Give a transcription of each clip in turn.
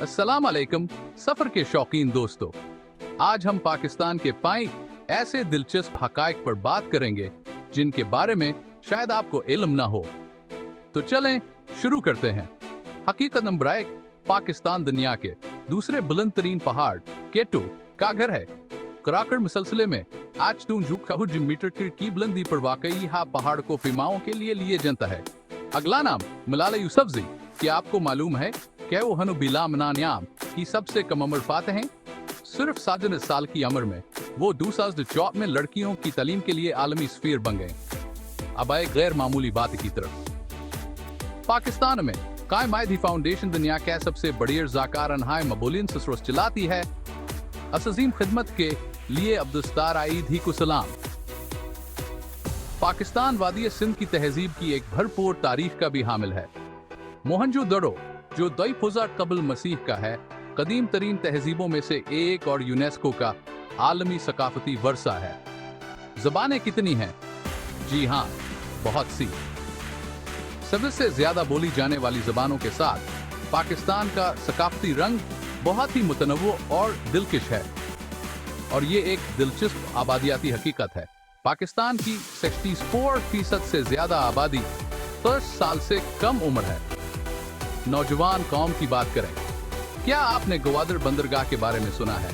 अस्सलाम वालेकुम सफर के शौकीन दोस्तों, आज हम पाकिस्तान के 5 ऐसे दिलचस्प हकाइक पर बात करेंगे जिनके बारे में शायद आपको इल्म ना हो। तो चलें शुरू करते हैं। हकीकत नंबर 1, पाकिस्तान दुनिया के दूसरे बुलंद तरीन पहाड़ केटू का घर है। कराकड़ मुसलसले में आज मीटर की बुलंदी पर वाकई हा पहाड़ को फिमाओं के लिए जनता है। अगला नाम मलाला यूसुफजई। क्या आपको मालूम है कि वो हनु बिला मनान्याम की सबसे कम उम्र फाते हैं? सिर्फ 7 साल की उम्र में वो 2004 में लड़कियों की तालीम के लिए आलमी सफीर बन गए। अब आए गैर मामूली बात की तरफ। पाकिस्तान में कायम आयदी फाउंडेशन दुनिया का सबसे बड़ी रज़ाकार अनहाय मबूलिन ससरोस चलाती है। अज़ीम खिदमत के लिए अब्दुस्तार आईद ही को सलाम। पाकिस्तान वादी सिंध की तहजीब की एक भरपूर तारीख का भी हामिल है। मोहनजोदड़ो जो 2000 कबल मसीह का है, कदीम तरीन तहजीबों में से एक और यूनेस्को का आलमी सकाफती वर्सा है। ज़बानें कितनी हैं? जी हाँ, बहुत सी। सबसे ज्यादा बोली जाने वाली ज़बानों के साथ पाकिस्तान का सकाफती रंग बहुत ही मुतनव्वु और दिलकश है, और ये एक दिलचस्प आबादियाती हकीकत है। पाकिस्तान की 64% से ज्यादा आबादी 10 साल से कम उम्र है। नौजवान कौम की बात करें, क्या आपने ग्वादर बंदरगाह के बारे में सुना है?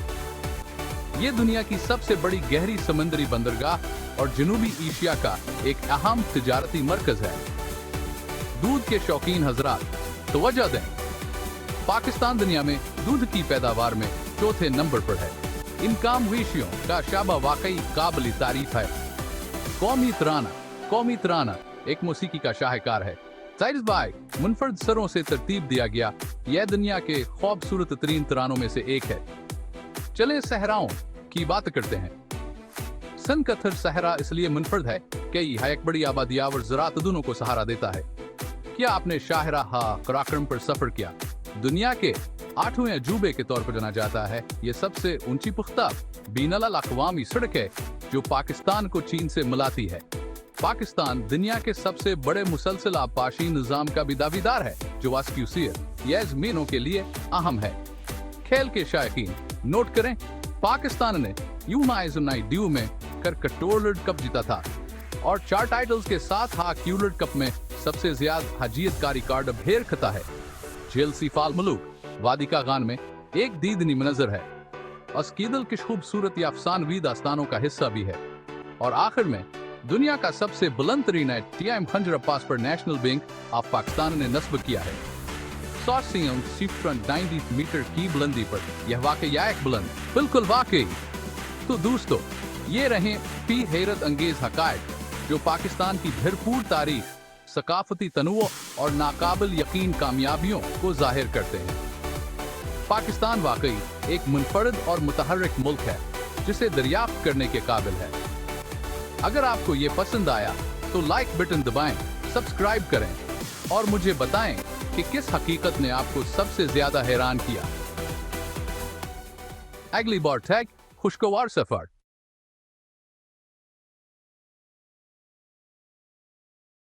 ये दुनिया की सबसे बड़ी गहरी समुद्री बंदरगाह और जनूबी एशिया का एक अहम तिजारती मरकज है। दूध के शौकीन हजरात तवज्जो दें, पाकिस्तान दुनिया में दूध की पैदावार में चौथे नंबर पर है। इन कामवेशियों का शाबा वाकई काबिल तारीफ है। कौमी तराना एक मौसीकी का शाहकार है। साइज बाय मुनफरद सरों से तरतीब दिया गया, यह दुनिया के खूबसूरत तरीन तरानों में से एक है। चलें सहराओं की बात करते हैं। सिंध का थर सहरा इसलिए मुनफरद है कि यह एक बड़ी आबादिया और ज़राअत दोनों को सहारा देता है। क्या आपने शाहराहा कराकरम पर सफर किया? दुनिया के 8वें अजूबे के तौर पर जाना जाता है। ये सबसे ऊंची पुख्ता बीनल अक़वामी सड़क है जो पाकिस्तान को चीन से मिलाती है। पाकिस्तान दुनिया के सबसे बड़े मुसलसल आबपाशी निज़ाम का भी दावेदार है जो यज़मीनों के लिए अहम है। खेल के शायकीन नोट करें, पाकिस्तान ने यूनाइटेड में वर्ल्ड कप जीता था और 4 टाइटल्स के साथ वर्ल्ड कप में सबसे ज्यादा हाजियत का रिकॉर्ड भेर खता है। जेल सीफाल मुलूक वादी का गान में एक दीदनी मंजर है। अस्कीदल की खूबसूरत अफसानवी दास्तानों का हिस्सा भी है। और आखिर में दुनिया का सबसे बुलंद तरीन टीएम खंजर अब्बास पर नेशनल बैंक ऑफ पाकिस्तान ने नस्ब किया है। 90 मीटर की बुलंदी पर यह वाकई एक बुलंद बिल्कुल वाकई। तो दोस्तों, ये रहे पी हैरत अंगेज हकायक जो पाकिस्तान की भरपूर तारीख, सकाफती तनुओ और नाकाबिल यकीन कामयाबियों को जाहिर करते हैं। पाकिस्तान वाकई एक मुनफरद और मुतहर्रिक मुल्क है जिसे दरियाफ्त करने के काबिल है। अगर आपको ये पसंद आया तो लाइक बटन दबाएं, सब्सक्राइब करें और मुझे बताएं कि किस हकीकत ने आपको सबसे ज्यादा हैरान किया। अगली बार तक खुशगवार सफर।